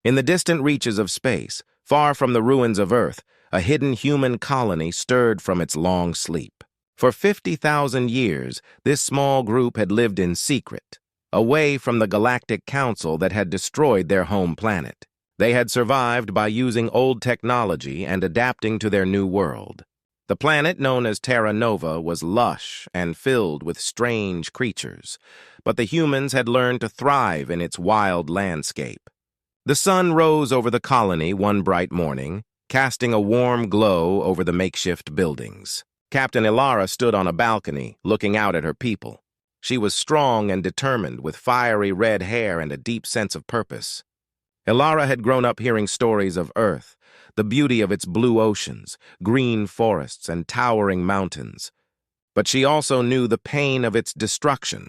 In the distant reaches of space, far from the ruins of Earth, a hidden human colony stirred from its long sleep. For 50,000 years, this small group had lived in secret, away from the Galactic Council that had destroyed their home planet. They had survived by using old technology and adapting to their new world. The planet, known as Terra Nova, was lush and filled with strange creatures, but the humans had learned to thrive in its wild landscape. The sun rose over the colony one bright morning, casting a warm glow over the makeshift buildings. Captain Ilara stood on a balcony, looking out at her people. She was strong and determined, with fiery red hair and a deep sense of purpose. Ilara had grown up hearing stories of Earth, the beauty of its blue oceans, green forests, and towering mountains. But she also knew the pain of its destruction,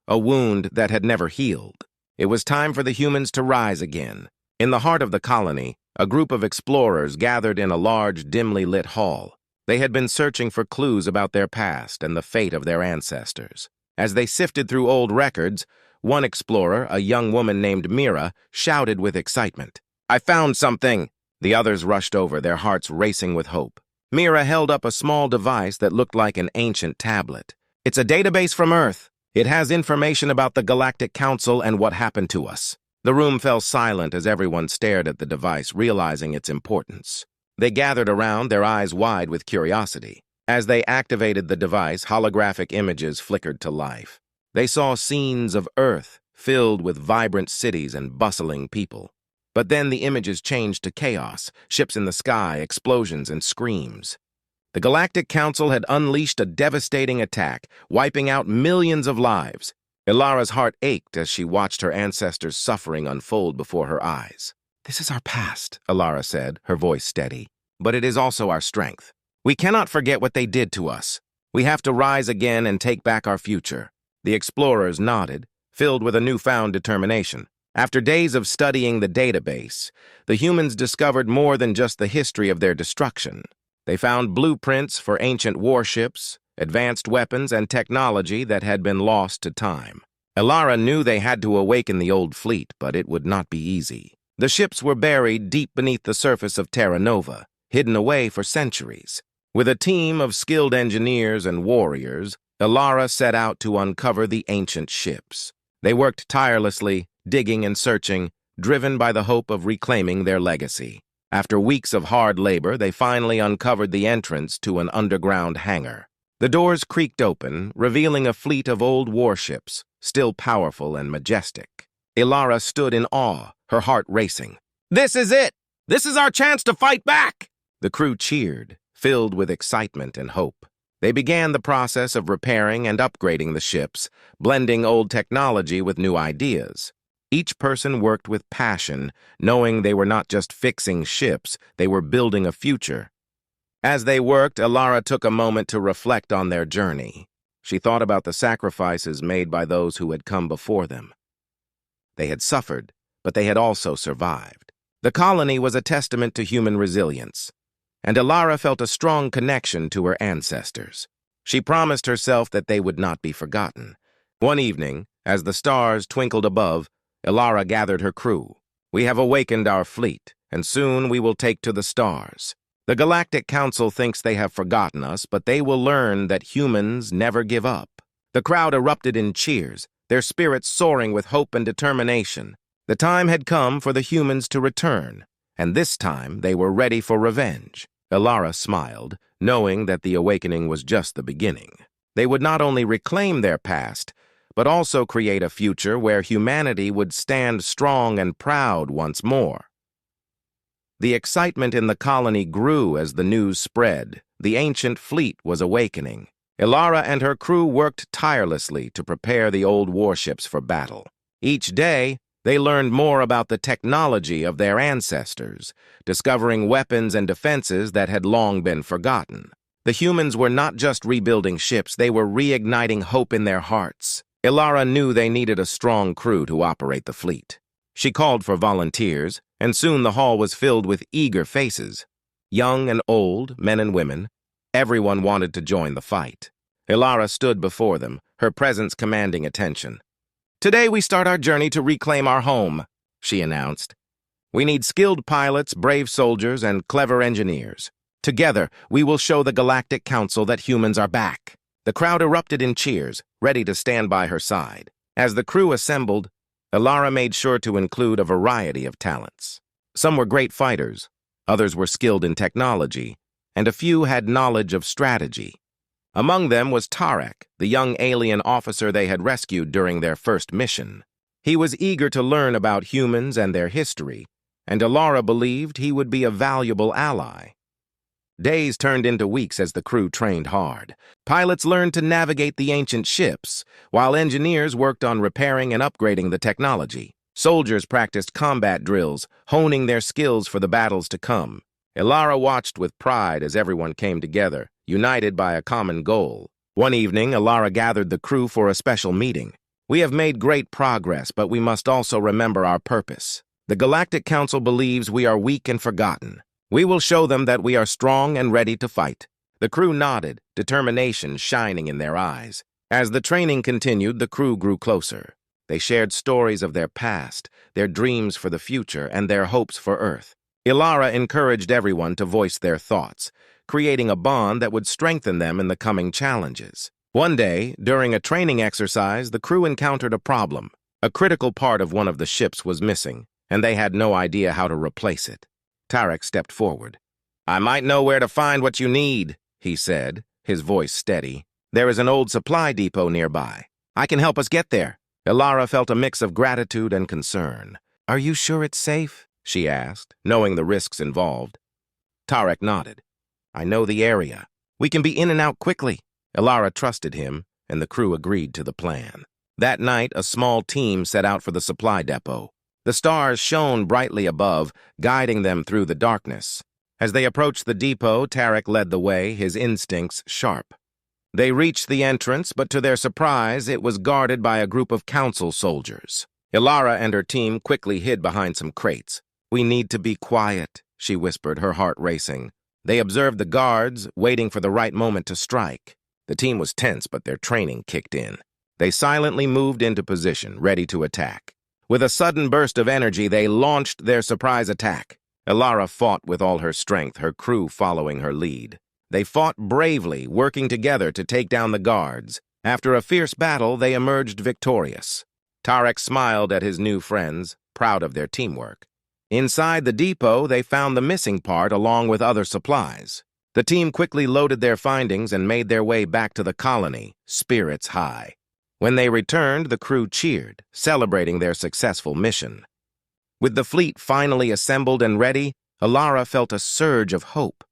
a wound that had never healed. It was time for the humans to rise again. In the heart of the colony, a group of explorers gathered in a large, dimly lit hall. They had been searching for clues about their past and the fate of their ancestors. As they sifted through old records, one explorer, a young woman named Mira, shouted with excitement, "I found something!" The others rushed over, their hearts racing with hope. Mira held up a small device that looked like an ancient tablet. "It's a database from Earth. It has information about the Galactic Council and what happened to us." The room fell silent as everyone stared at the device, realizing its importance. They gathered around, their eyes wide with curiosity. As they activated the device, holographic images flickered to life. They saw scenes of Earth filled with vibrant cities and bustling people. But then the images changed to chaos, ships in the sky, explosions, and screams. The Galactic Council had unleashed a devastating attack, wiping out millions of lives. Ilara's heart ached as she watched her ancestors' suffering unfold before her eyes. "This is our past," Ilara said, her voice steady. "But it is also our strength. We cannot forget what they did to us. We have to rise again and take back our future." The explorers nodded, filled with a newfound determination. After days of studying the database, the humans discovered more than just the history of their destruction. They found blueprints for ancient warships, advanced weapons, and technology that had been lost to time. Ilara knew they had to awaken the old fleet, but it would not be easy. The ships were buried deep beneath the surface of Terra Nova, hidden away for centuries. With a team of skilled engineers and warriors, Ilara set out to uncover the ancient ships. They worked tirelessly, digging and searching, driven by the hope of reclaiming their legacy. After weeks of hard labor, they finally uncovered the entrance to an underground hangar. The doors creaked open, revealing a fleet of old warships, still powerful and majestic. Ilara stood in awe, her heart racing. "This is it! This is our chance to fight back!" The crew cheered, filled with excitement and hope. They began the process of repairing and upgrading the ships, blending old technology with new ideas. Each person worked with passion, knowing they were not just fixing ships, they were building a future. As they worked, Ilara took a moment to reflect on their journey. She thought about the sacrifices made by those who had come before them. They had suffered, but they had also survived. The colony was a testament to human resilience, and Ilara felt a strong connection to her ancestors. She promised herself that they would not be forgotten. One evening, as the stars twinkled above, Ilara gathered her crew. "We have awakened our fleet, and soon we will take to the stars. The Galactic Council thinks they have forgotten us, but they will learn that humans never give up." The crowd erupted in cheers, their spirits soaring with hope and determination. The time had come for the humans to return, and this time they were ready for revenge. Ilara smiled, knowing that the awakening was just the beginning. They would not only reclaim their past, but also create a future where humanity would stand strong and proud once more. The excitement in the colony grew as the news spread. The ancient fleet was awakening. Ilara and her crew worked tirelessly to prepare the old warships for battle. Each day, they learned more about the technology of their ancestors, discovering weapons and defenses that had long been forgotten. The humans were not just rebuilding ships, they were reigniting hope in their hearts. Ilara knew they needed a strong crew to operate the fleet. She called for volunteers, and soon the hall was filled with eager faces. Young and old, men and women, everyone wanted to join the fight. Ilara stood before them, her presence commanding attention. "Today we start our journey to reclaim our home," she announced. We need skilled pilots, brave soldiers, and clever engineers. Together, we will show the Galactic Council that humans are back." The crowd erupted in cheers, ready to stand by her side. As the crew assembled, Elara made sure to include a variety of talents. Some were great fighters, others were skilled in technology, and a few had knowledge of strategy. Among them was Tarek, the young alien officer they had rescued during their first mission. He was eager to learn about humans and their history, and Elara believed he would be a valuable ally. Days turned into weeks as the crew trained hard. Pilots learned to navigate the ancient ships, while engineers worked on repairing and upgrading the technology. Soldiers practiced combat drills, honing their skills for the battles to come. Elara watched with pride as everyone came together, united by a common goal. One evening, Elara gathered the crew for a special meeting. "We have made great progress, but we must also remember our purpose. The Galactic Council believes we are weak and forgotten. We will show them that we are strong and ready to fight." The crew nodded, determination shining in their eyes. As the training continued, the crew grew closer. They shared stories of their past, their dreams for the future, and their hopes for Earth. Elara encouraged everyone to voice their thoughts, creating a bond that would strengthen them in the coming challenges. One day, during a training exercise, the crew encountered a problem. A critical part of one of the ships was missing, and they had no idea how to replace it. Tarek stepped forward. "I might know where to find what you need," he said, his voice steady. "There is an old supply depot nearby. I can help us get there." Elara felt a mix of gratitude and concern. "Are you sure it's safe?" she asked, knowing the risks involved. Tarek nodded. "I know the area. We can be in and out quickly." Elara trusted him, and the crew agreed to the plan. That night, a small team set out for the supply depot. The stars shone brightly above, guiding them through the darkness. As they approached the depot, Tarek led the way, his instincts sharp. They reached the entrance, but to their surprise, it was guarded by a group of council soldiers. Elara and her team quickly hid behind some crates. "We need to be quiet," she whispered, her heart racing. They observed the guards, waiting for the right moment to strike. The team was tense, but their training kicked in. They silently moved into position, ready to attack. With a sudden burst of energy, they launched their surprise attack. Elara fought with all her strength, her crew following her lead. They fought bravely, working together to take down the guards. After a fierce battle, they emerged victorious. Tarek smiled at his new friends, proud of their teamwork. Inside the depot, they found the missing part along with other supplies. The team quickly loaded their findings and made their way back to the colony, spirits high. When they returned, the crew cheered, celebrating their successful mission. With the fleet finally assembled and ready, Elara felt a surge of hope.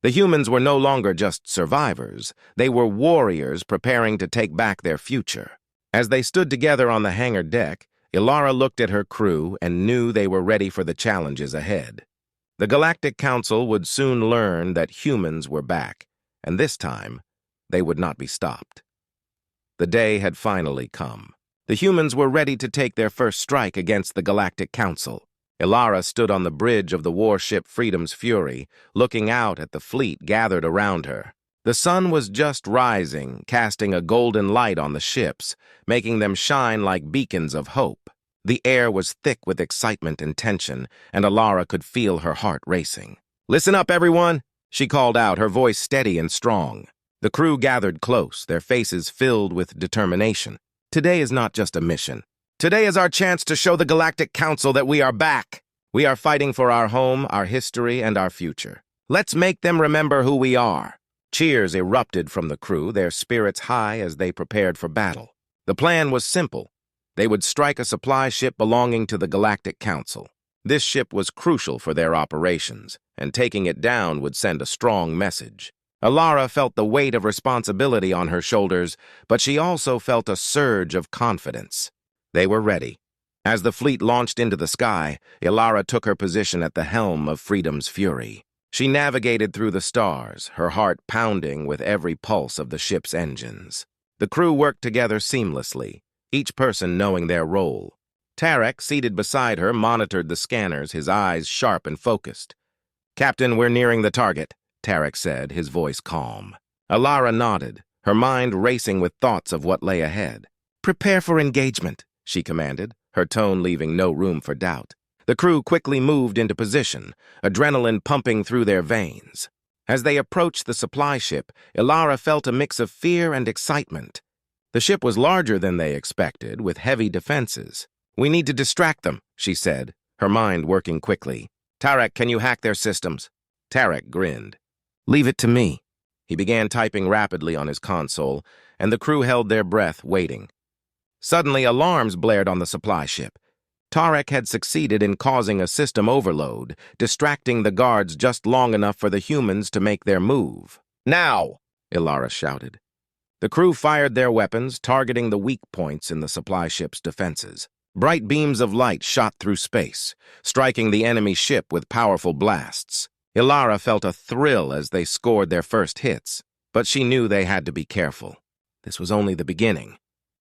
The humans were no longer just survivors. They were warriors preparing to take back their future. As they stood together on the hangar deck, Elara looked at her crew and knew they were ready for the challenges ahead. The Galactic Council would soon learn that humans were back, and this time, they would not be stopped. The day had finally come. The humans were ready to take their first strike against the Galactic Council. Elara stood on the bridge of the warship Freedom's Fury, looking out at the fleet gathered around her. The sun was just rising, casting a golden light on the ships, making them shine like beacons of hope. The air was thick with excitement and tension, and Elara could feel her heart racing. "Listen up, everyone," she called out, her voice steady and strong. The crew gathered close, their faces filled with determination. Today is not just a mission. Today is our chance to show the Galactic Council that we are back. We are fighting for our home, our history, and our future. Let's make them remember who we are. Cheers erupted from the crew, their spirits high as they prepared for battle. The plan was simple. They would strike a supply ship belonging to the Galactic Council. This ship was crucial for their operations, and taking it down would send a strong message. Elara felt the weight of responsibility on her shoulders, but she also felt a surge of confidence. They were ready. As the fleet launched into the sky, Elara took her position at the helm of Freedom's Fury. She navigated through the stars, her heart pounding with every pulse of the ship's engines. The crew worked together seamlessly, each person knowing their role. Tarek, seated beside her, monitored the scanners, his eyes sharp and focused. "Captain, we're nearing the target," Tarek said, his voice calm. Elara nodded, her mind racing with thoughts of what lay ahead. "Prepare for engagement," she commanded, her tone leaving no room for doubt. The crew quickly moved into position, adrenaline pumping through their veins. As they approached the supply ship, Ilara felt a mix of fear and excitement. The ship was larger than they expected, with heavy defenses. "We need to distract them," she said, her mind working quickly. "Tarek, can you hack their systems?" Tarek grinned. "Leave it to me." He began typing rapidly on his console, and the crew held their breath, waiting. Suddenly, alarms blared on the supply ship. Tarek had succeeded in causing a system overload, distracting the guards just long enough for the humans to make their move. "Now!" Ilara shouted. The crew fired their weapons, targeting the weak points in the supply ship's defenses. Bright beams of light shot through space, striking the enemy ship with powerful blasts. Ilara felt a thrill as they scored their first hits, but she knew they had to be careful. This was only the beginning.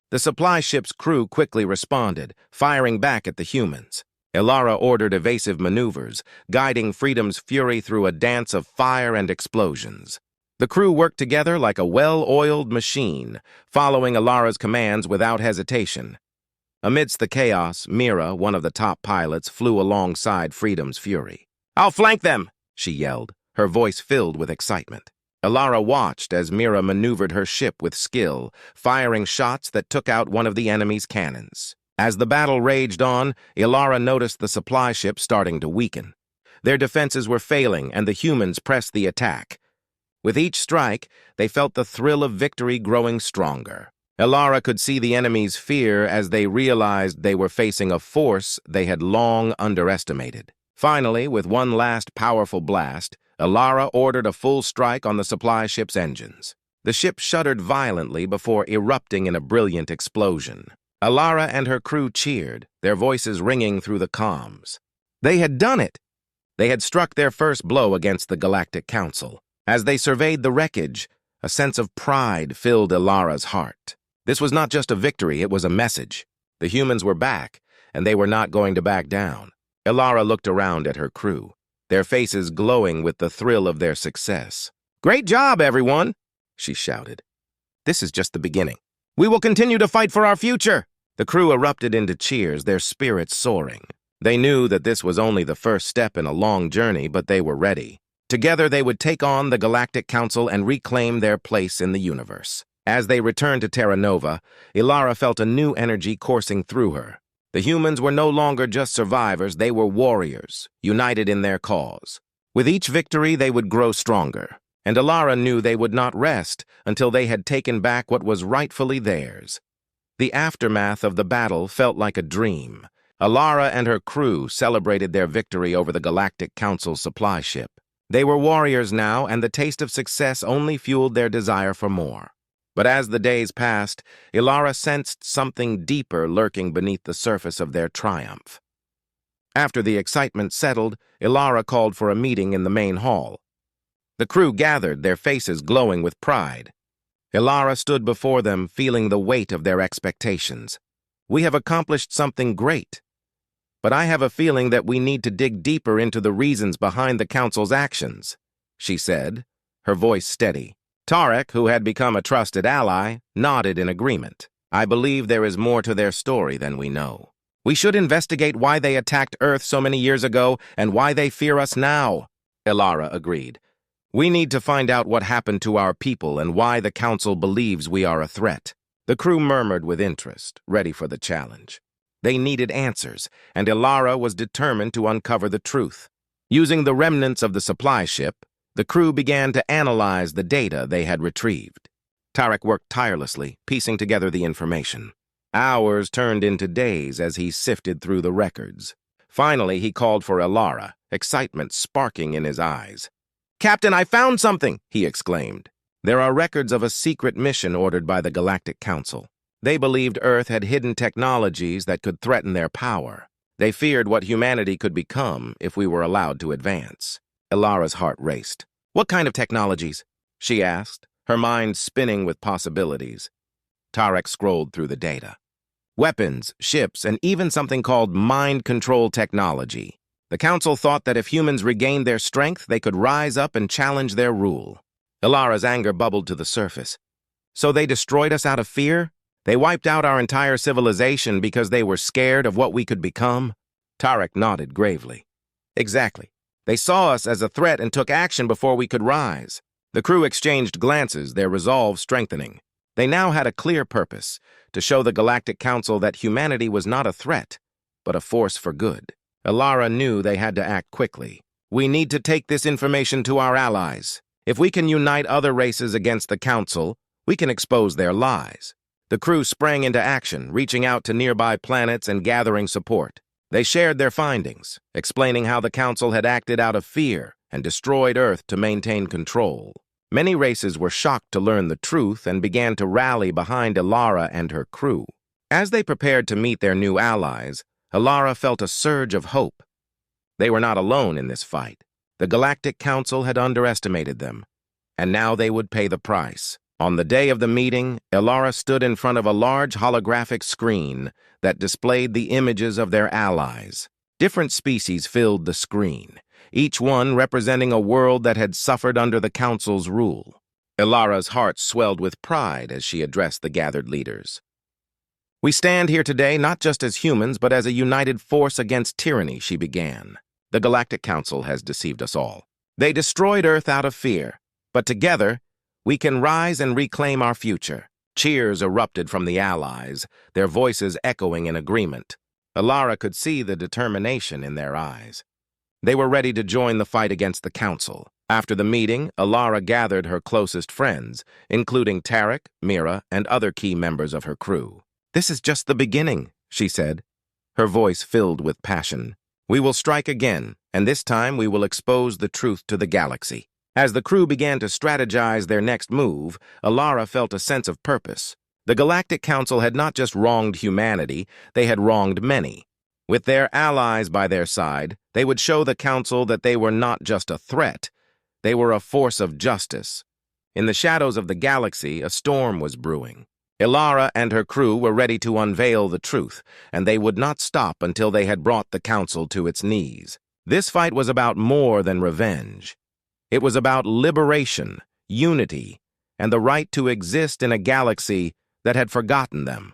The supply ship's crew quickly responded, firing back at the humans. Ilara ordered evasive maneuvers, guiding Freedom's fury through a dance of fire and explosions. The crew worked together like a well-oiled machine, following Ilara's commands without hesitation. Amidst the chaos, Mira, one of the top pilots, flew alongside Freedom's fury. "I'll flank them!" she yelled, her voice filled with excitement. Ilara watched as Mira maneuvered her ship with skill, firing shots that took out one of the enemy's cannons. As the battle raged on, Ilara noticed the supply ship starting to weaken. Their defenses were failing, and the humans pressed the attack. With each strike, they felt the thrill of victory growing stronger. Ilara could see the enemy's fear as they realized they were facing a force they had long underestimated. Finally, with one last powerful blast, Ilara ordered a full strike on the supply ship's engines. The ship shuddered violently before erupting in a brilliant explosion. Ilara and her crew cheered, their voices ringing through the comms. They had done it! They had struck their first blow against the Galactic Council. As they surveyed the wreckage, a sense of pride filled Ilara's heart. This was not just a victory, it was a message. The humans were back, and they were not going to back down. Ilara looked around at her crew, their faces glowing with the thrill of their success. "Great job, everyone!" she shouted. "This is just the beginning. We will continue to fight for our future!" The crew erupted into cheers, their spirits soaring. They knew that this was only the first step in a long journey, but they were ready. Together, they would take on the Galactic Council and reclaim their place in the universe. As they returned to Terra Nova, Ilara felt a new energy coursing through her. The humans were no longer just survivors, they were warriors, united in their cause. With each victory, they would grow stronger, and Ilara knew they would not rest until they had taken back what was rightfully theirs. The aftermath of the battle felt like a dream. Ilara and her crew celebrated their victory over the Galactic Council supply ship. They were warriors now, and the taste of success only fueled their desire for more. But as the days passed, Ilara sensed something deeper lurking beneath the surface of their triumph. After the excitement settled, Ilara called for a meeting in the main hall. The crew gathered, their faces glowing with pride. Ilara stood before them, feeling the weight of their expectations. "We have accomplished something great. But I have a feeling that we need to dig deeper into the reasons behind the Council's actions," she said, her voice steady. Tarek, who had become a trusted ally, nodded in agreement. "I believe there is more to their story than we know. We should investigate why they attacked Earth so many years ago and why they fear us now," Ilara agreed. "We need to find out what happened to our people and why the Council believes we are a threat." The crew murmured with interest, ready for the challenge. They needed answers, and Ilara was determined to uncover the truth. Using the remnants of the supply ship, the crew began to analyze the data they had retrieved. Tarek worked tirelessly, piecing together the information. Hours turned into days as he sifted through the records. Finally, he called for Ilara, excitement sparking in his eyes. "Captain, I found something!" he exclaimed. There are records of a secret mission ordered by the Galactic Council. They believed Earth had hidden technologies that could threaten their power. They feared what humanity could become if we were allowed to advance. Ilara's heart raced. "What kind of technologies?" she asked, her mind spinning with possibilities. Tarek scrolled through the data. Weapons, ships, and even something called mind control technology. The Council thought that if humans regained their strength, they could rise up and challenge their rule. Ilara's anger bubbled to the surface. "So they destroyed us out of fear? They wiped out our entire civilization because they were scared of what we could become?" Tarek nodded gravely. Exactly. They saw us as a threat and took action before we could rise. The crew exchanged glances, their resolve strengthening. They now had a clear purpose, to show the Galactic Council that humanity was not a threat, but a force for good. Alara knew they had to act quickly. We need to take this information to our allies. If we can unite other races against the Council, we can expose their lies. The crew sprang into action, reaching out to nearby planets and gathering support. They shared their findings, explaining how the Council had acted out of fear and destroyed Earth to maintain control. Many races were shocked to learn the truth and began to rally behind Alara and her crew. As they prepared to meet their new allies, Alara felt a surge of hope. They were not alone in this fight. The Galactic Council had underestimated them, and now they would pay the price. On the day of the meeting, Alara stood in front of a large holographic screen that displayed the images of their allies. Different species filled the screen, each one representing a world that had suffered under the Council's rule. Alara's heart swelled with pride as she addressed the gathered leaders. We stand here today not just as humans, but as a united force against tyranny, she began. The Galactic Council has deceived us all. They destroyed Earth out of fear, but together, we can rise and reclaim our future. Cheers erupted from the allies, their voices echoing in agreement. Alara could see the determination in their eyes. They were ready to join the fight against the Council. After the meeting, Alara gathered her closest friends, including Tarek, Mira, and other key members of her crew. This is just the beginning, she said, her voice filled with passion. We will strike again, and this time we will expose the truth to the galaxy. As the crew began to strategize their next move, Alara felt a sense of purpose. The Galactic Council had not just wronged humanity, they had wronged many. With their allies by their side, they would show the Council that they were not just a threat, they were a force of justice. In the shadows of the galaxy, a storm was brewing. Alara and her crew were ready to unveil the truth, and they would not stop until they had brought the Council to its knees. This fight was about more than revenge. It was about liberation, unity, and the right to exist in a galaxy that had forgotten them.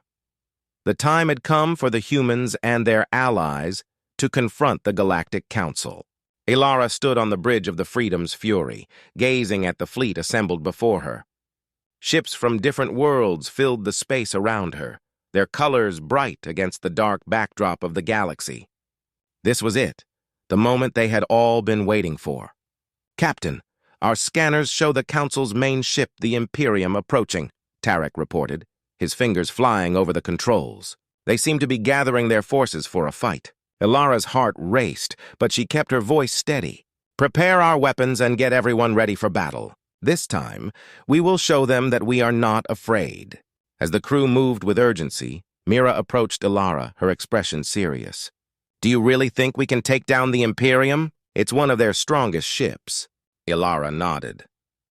The time had come for the humans and their allies to confront the Galactic Council. Alara stood on the bridge of the Freedom's Fury, gazing at the fleet assembled before her. Ships from different worlds filled the space around her, their colors bright against the dark backdrop of the galaxy. This was it, the moment they had all been waiting for. Captain, our scanners show the Council's main ship, the Imperium, approaching, Tarek reported, his fingers flying over the controls. They seemed to be gathering their forces for a fight. Alara's heart raced, but she kept her voice steady. Prepare our weapons and get everyone ready for battle. This time, we will show them that we are not afraid. As the crew moved with urgency, Mira approached Alara, her expression serious. Do you really think we can take down the Imperium? It's one of their strongest ships. Alara nodded.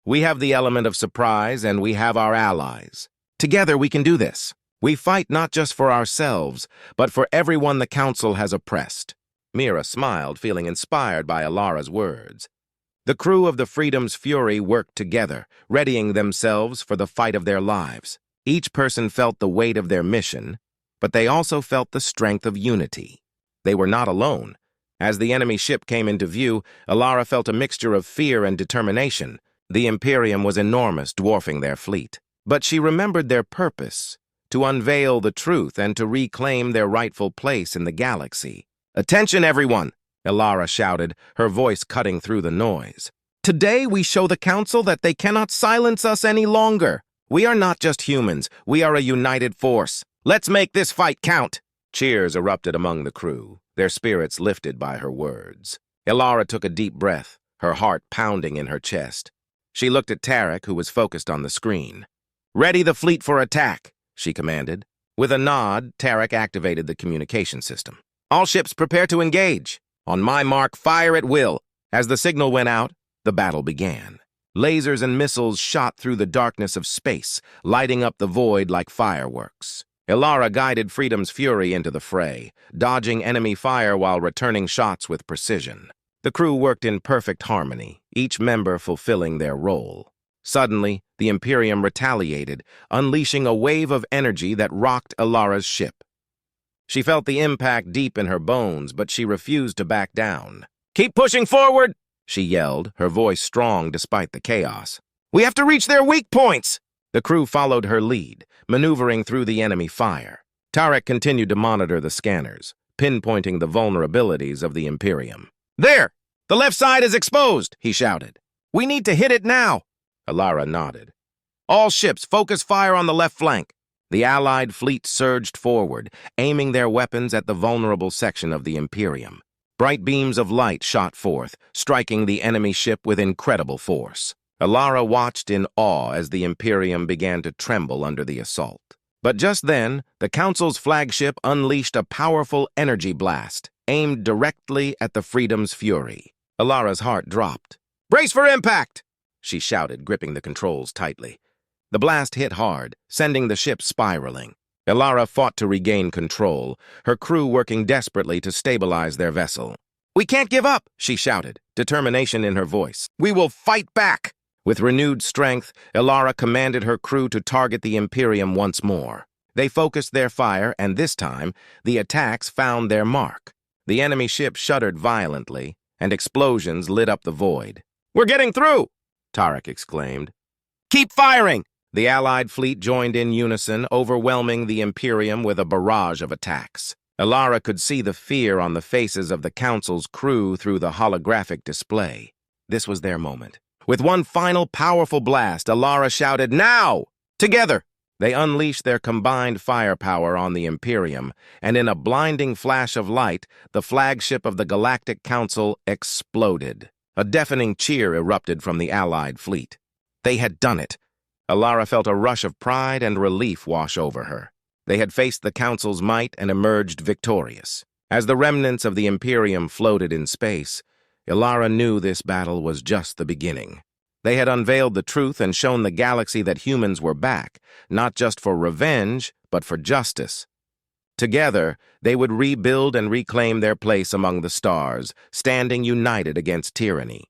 We have the element of surprise, and we have our allies. Together we can do this. We fight not just for ourselves, but for everyone the Council has oppressed. Mira smiled, feeling inspired by Alara's words. The crew of the Freedom's Fury worked together, readying themselves for the fight of their lives. Each person felt the weight of their mission, but they also felt the strength of unity. They were not alone. As the enemy ship came into view, Alara felt a mixture of fear and determination. The Imperium was enormous, dwarfing their fleet. But she remembered their purpose, to unveil the truth and to reclaim their rightful place in the galaxy. Attention, everyone! Alara shouted, her voice cutting through the noise. Today we show the Council that they cannot silence us any longer. We are not just humans, we are a united force. Let's make this fight count! Cheers erupted among the crew, their spirits lifted by her words. Alara took a deep breath, her heart pounding in her chest. She looked at Tarek, who was focused on the screen. Ready the fleet for attack, she commanded. With a nod, Tarek activated the communication system. All ships prepare to engage. On my mark, fire at will. As the signal went out, the battle began. Lasers and missiles shot through the darkness of space, lighting up the void like fireworks. Alara guided Freedom's Fury into the fray, dodging enemy fire while returning shots with precision. The crew worked in perfect harmony, each member fulfilling their role. Suddenly, the Imperium retaliated, unleashing a wave of energy that rocked Alara's ship. She felt the impact deep in her bones, but she refused to back down. "Keep pushing forward!" she yelled, her voice strong despite the chaos. "We have to reach their weak points!" The crew followed her lead, maneuvering through the enemy fire. Tarek continued to monitor the scanners, pinpointing the vulnerabilities of the Imperium. "There! The left side is exposed!" he shouted. "We need to hit it now!" Alara nodded. "All ships, focus fire on the left flank." The Allied fleet surged forward, aiming their weapons at the vulnerable section of the Imperium. Bright beams of light shot forth, striking the enemy ship with incredible force. Alara watched in awe as the Imperium began to tremble under the assault. But just then, the Council's flagship unleashed a powerful energy blast, aimed directly at the Freedom's Fury. Alara's heart dropped. "Brace for impact!" she shouted, gripping the controls tightly. The blast hit hard, sending the ship spiraling. Alara fought to regain control, her crew working desperately to stabilize their vessel. "We can't give up!" she shouted, determination in her voice. "We will fight back!" With renewed strength, Alara commanded her crew to target the Imperium once more. They focused their fire, and this time, the attacks found their mark. The enemy ship shuddered violently, and explosions lit up the void. "We're getting through!" Tarek exclaimed. "Keep firing!" The Allied fleet joined in unison, overwhelming the Imperium with a barrage of attacks. Alara could see the fear on the faces of the Council's crew through the holographic display. This was their moment. With one final powerful blast, Alara shouted, "Now!" Together, they unleashed their combined firepower on the Imperium, and in a blinding flash of light, the flagship of the Galactic Council exploded. A deafening cheer erupted from the Allied fleet. They had done it. Alara felt a rush of pride and relief wash over her. They had faced the Council's might and emerged victorious. As the remnants of the Imperium floated in space, Alara knew this battle was just the beginning. They had unveiled the truth and shown the galaxy that humans were back, not just for revenge, but for justice. Together, they would rebuild and reclaim their place among the stars, standing united against tyranny.